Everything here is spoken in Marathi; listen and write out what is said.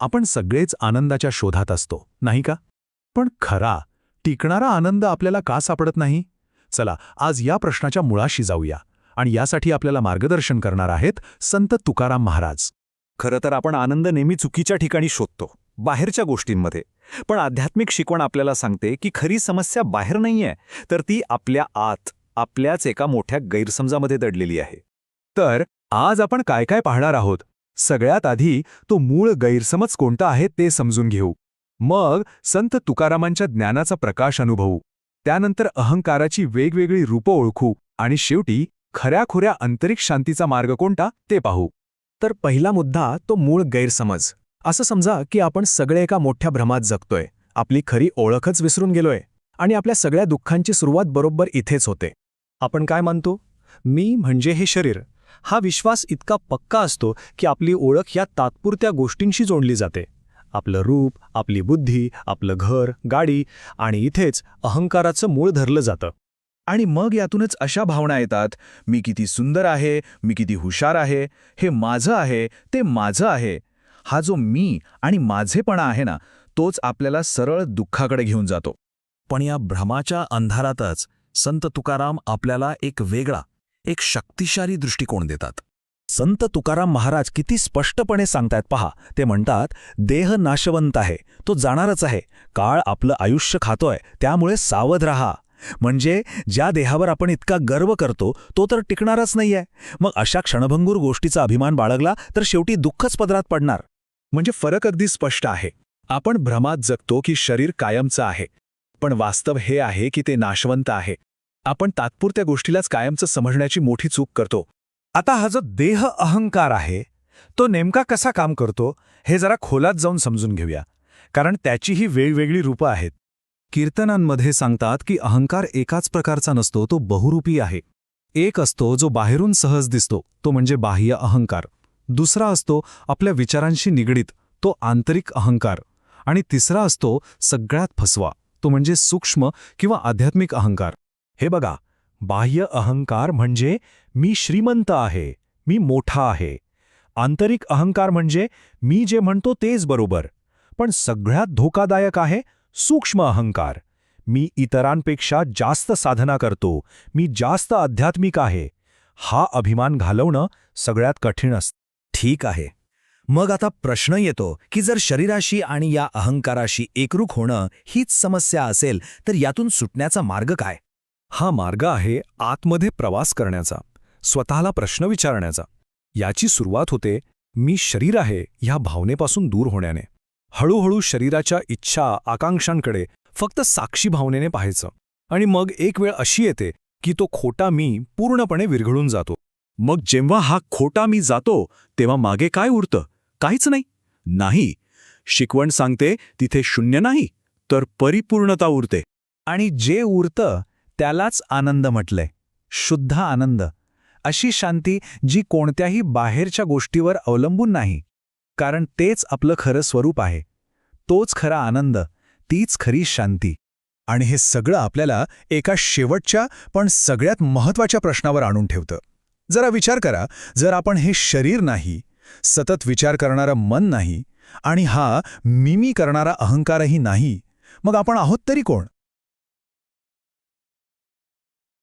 आपण सगळेच आनंदाच्या शोधात असतो, नाही का? पण खरा, टिकणारा आनंद आपल्याला का सापडत नाही? चला, आज या प्रश्नाच्या मुळाशी जाऊया. आणि यासाठी आपल्याला मार्गदर्शन करणार आहेत संत तुकाराम महाराज. खरं तर आपण आनंद नेहमी चुकीच्या ठिकाणी शोधतो, बाहेरच्या गोष्टींमध्ये. पण आध्यात्मिक शिकवण आपल्याला सांगते की खरी समस्या बाहेर नाहीये, तर ती आपल्या आत, आपल्याच एका मोठ्या गैरसमजामध्ये दडलेली आहे. तर आज आपण काय काय पाहणार आहोत? सगळ्यात आधी तो मूळ गैरसमज कोणता आहे ते समजून घेऊ. मग संत तुकारामांच्या ज्ञानाचा प्रकाश अनुभवू. त्यानंतर अहंकाराची वेगवेगळी रूपं ओळखू. आणि शेवटी खऱ्याखुऱ्या आंतरिक शांतीचा मार्ग कोणता ते पाहू. तर पहिला मुद्दा तो मूळ गैरसमज. असं समजा की आपण सगळे एका मोठ्या भ्रमात जगतोय, आपली खरी ओळखच विसरून गेलोय आणि आपल्या सगळ्या दुःखांची सुरुवात बरोबर इथेच होते. आपण काय मानतो? मी म्हणजे हे शरीर. हा विश्वास इतका पक्का असतो की आपली ओळख या तात्पुरत्या गोष्टींशी जोडली जाते. आपलं रूप, आपली बुद्धी, आपलं घर, गाडी, आणि इथेच अहंकाराचं मूळ धरलं जातं. आणि मग यातूनच अशा भावना येतात, मी किती सुंदर आहे, मी किती हुशार आहे, हे माझं आहे, ते माझं आहे. हा जो मी आणि माझेपणा आहे ना, तोच आपल्याला सरळ दुःखाकडे घेऊन जातो. पण या भ्रमाच्या अंधारातच संत तुकाराम आपल्याला एक वेगळा, एक शक्तिशाली दृष्टिकोन देतात. संत तुकाराम महाराज किती स्पष्टपणे सांगतायत पहा. ते म्हणतात, देह नाशवंत आहे, तो जाणारच आहे. काळ आपलं आयुष्य खातोय, त्यामुळे सावध राहा. म्हणजे ज्या देहावर आपण इतका गर्व करतो तो तर टिकणारच नाहीये. मग अशा क्षणभंगूर गोष्टीचा अभिमान बाळगला तर शेवटी दुःखच पदरात पडणार. म्हणजे फरक अगदी स्पष्ट आहे. आपण भ्रमात जगतो की शरीर कायमचं आहे, पण वास्तव हे आहे की ते नाशवंत आहे. आपण तात्पुरत्या गोष्टीलाच कायमचं समजण्याची मोठी चूक करतो. आता हा जो देह अहंकार आहे तो नेमका कसा काम करतो हे जरा खोलात जाऊन समजून घेऊया. कारण त्याचीही वेगवेगळी रूपं आहेत. कीर्तनांमध्ये सांगतात की अहंकार एकाच प्रकारचा नसतो, तो बहुरूपी आहे. एक असतो जो बाहेरून सहज दिसतो, तो म्हणजे बाह्य अहंकार. दुसरा असतो आपल्या विचारांशी निगडीत, तो आंतरिक अहंकार. आणि तिसरा असतो सगळ्यात फसवा, तो म्हणजे सूक्ष्म किंवा आध्यात्मिक अहंकार. हे बघा, बाह्य अहंकार म्हणजे मी श्रीमंत आहे, मी मोठा आहे. आंतरिक अहंकार म्हणजे मी जे म्हणतो तेच बरोबर. पण सगळ्यात धोकादायक आहे सूक्ष्म अहंकार. मी इतरांपेक्षा जास्त साधना करतो, मी जास्त आध्यात्मिक आहे. हा अभिमान घालवणं सगळ्यात कठीण असतं. ठीक आहे. मग आता प्रश्न येतो की जर शरीराशी आणि या अहंकाराशी एकरूप होणं हीच समस्या असेल तर यातून सुटण्याचा मार्ग काय? हा मार्ग आहे आतमध्ये प्रवास करण्याचा, स्वतःला प्रश्न विचारण्याचा. याची सुरुवात होते मी शरीर आहे ह्या भावनेपासून दूर होण्याने. हळूहळू शरीराच्या इच्छा, आकांक्षांकडे फक्त साक्षी भावनेने पाहायचं. आणि मग एक वेळ अशी येते की तो खोटा मी पूर्णपणे विरघळून जातो. मग जेव्हा हा खोटा मी जातो तेव्हा मागे काय उरतं? काहीच नाही. नाही, शिकवण सांगते तिथे शून्य नाही तर परिपूर्णता उरते. आणि जे उरतं त्यालाच आनंद म्हटलंय, शुद्ध आनंद. अशी शांती जी कोणत्याही बाहेरच्या गोष्टीवर अवलंबून नाही. कारण तेच आपलं खरं स्वरूप आहे. तोच खरा आनंद, तीच खरी शांती. आणि हे सगळं आपल्याला एका शेवटच्या पण सगळ्यात महत्त्वाच्या प्रश्नावर आणून ठेवतं. जरा विचार करा, जर आपण हे शरीर नाही, सतत विचार करणारं मन नाही आणि हा मिमी करणारा अहंकारही नाही, मग आपण आहोत तरी कोण?